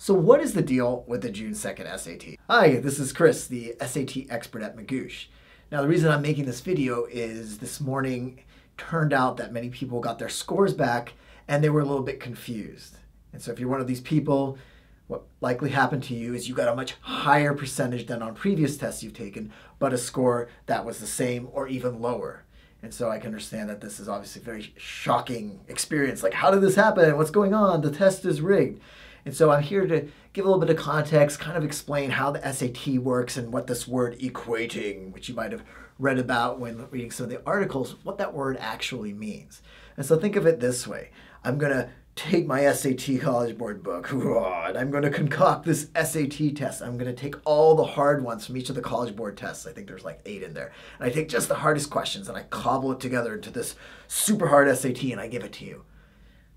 So what is the deal with the June 2nd SAT? Hi, this is Chris, the SAT expert at Magoosh. Now the reason I'm making this video is this morning turned out that many people got their scores back and they were a little bit confused. And so if you're one of these people, what likely happened to you is you got a much higher percentage than on previous tests you've taken, but a score that was the same or even lower. And so I can understand that this is obviously a very shocking experience. Like, how did this happen? What's going on? The test is rigged. And so I'm here to give a little bit of context, kind of explain how the SAT works and what this word equating, which you might have read about when reading some of the articles, what that word actually means. And so think of it this way. I'm going to take my SAT College Board book, and I'm going to concoct this SAT test. I'm going to take all the hard ones from each of the College Board tests. I think there's like 8 in there. And I take just the hardest questions and I cobble it together into this super hard SAT and I give it to you.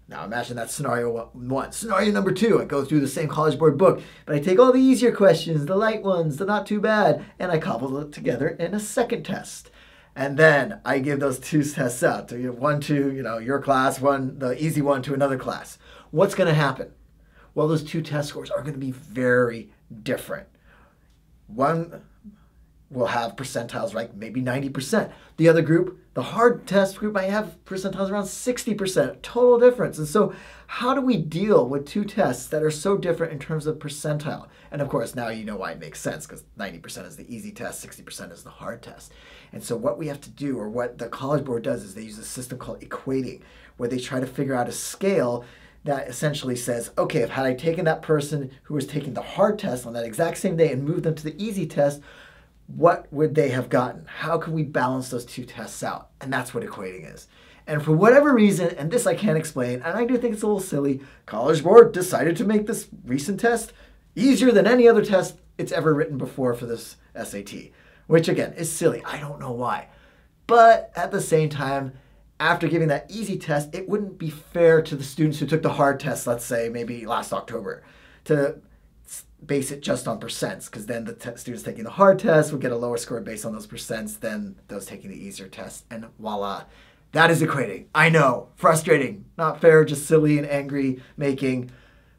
Now imagine that's scenario 1. Scenario number 2, I go through the same College Board book, but I take all the easier questions, the light ones, the not too bad, and I cobble it together in a second test. And then I give those 2 tests out. So you have one to your class, one, the easy one, to another class. What's going to happen? Well, those 2 test scores are going to be very different. One will have percentiles like maybe 90%. The other group, the hard test group, might have percentiles around 60%, total difference. And so how do we deal with 2 tests that are so different in terms of percentile? And of course, now you know why it makes sense, because 90% is the easy test, 60% is the hard test. And so what we have to do, or what the College Board does, is they use a system called equating, where they try to figure out a scale that essentially says, okay, if had I taken that person who was taking the hard test on that exact same day and moved them to the easy test, what would they have gotten? How can we balance those 2 tests out? And that's what equating is. And for whatever reason, and this I can't explain, and I do think it's a little silly, College Board decided to make this recent test easier than any other test it's ever written before for this SAT, which again is silly. I don't know why. But at the same time, after giving that easy test, it wouldn't be fair to the students who took the hard test, let's say maybe last October, to base it just on percents, because then the students taking the hard test would get a lower score based on those percents than those taking the easier test, and voila, that is equating. I know, frustrating, not fair, just silly and angry making.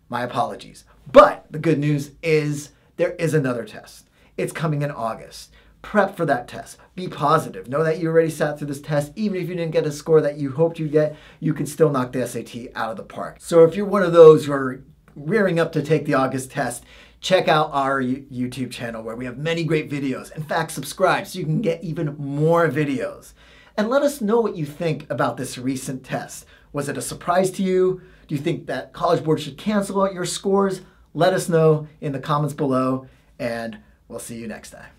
My apologies. But the good news is there is another test. It's coming in August. Prep for that test. Be positive. Know that you already sat through this test. Even if you didn't get a score that you hoped you'd get, you can still knock the SAT out of the park. So if you're one of those who are rearing up to take the August test, check out our YouTube channel where we have many great videos. In fact, subscribe so you can get even more videos. And let us know what you think about this recent test. Was it a surprise to you? Do you think that College Board should cancel out your scores? Let us know in the comments below, and we'll see you next time.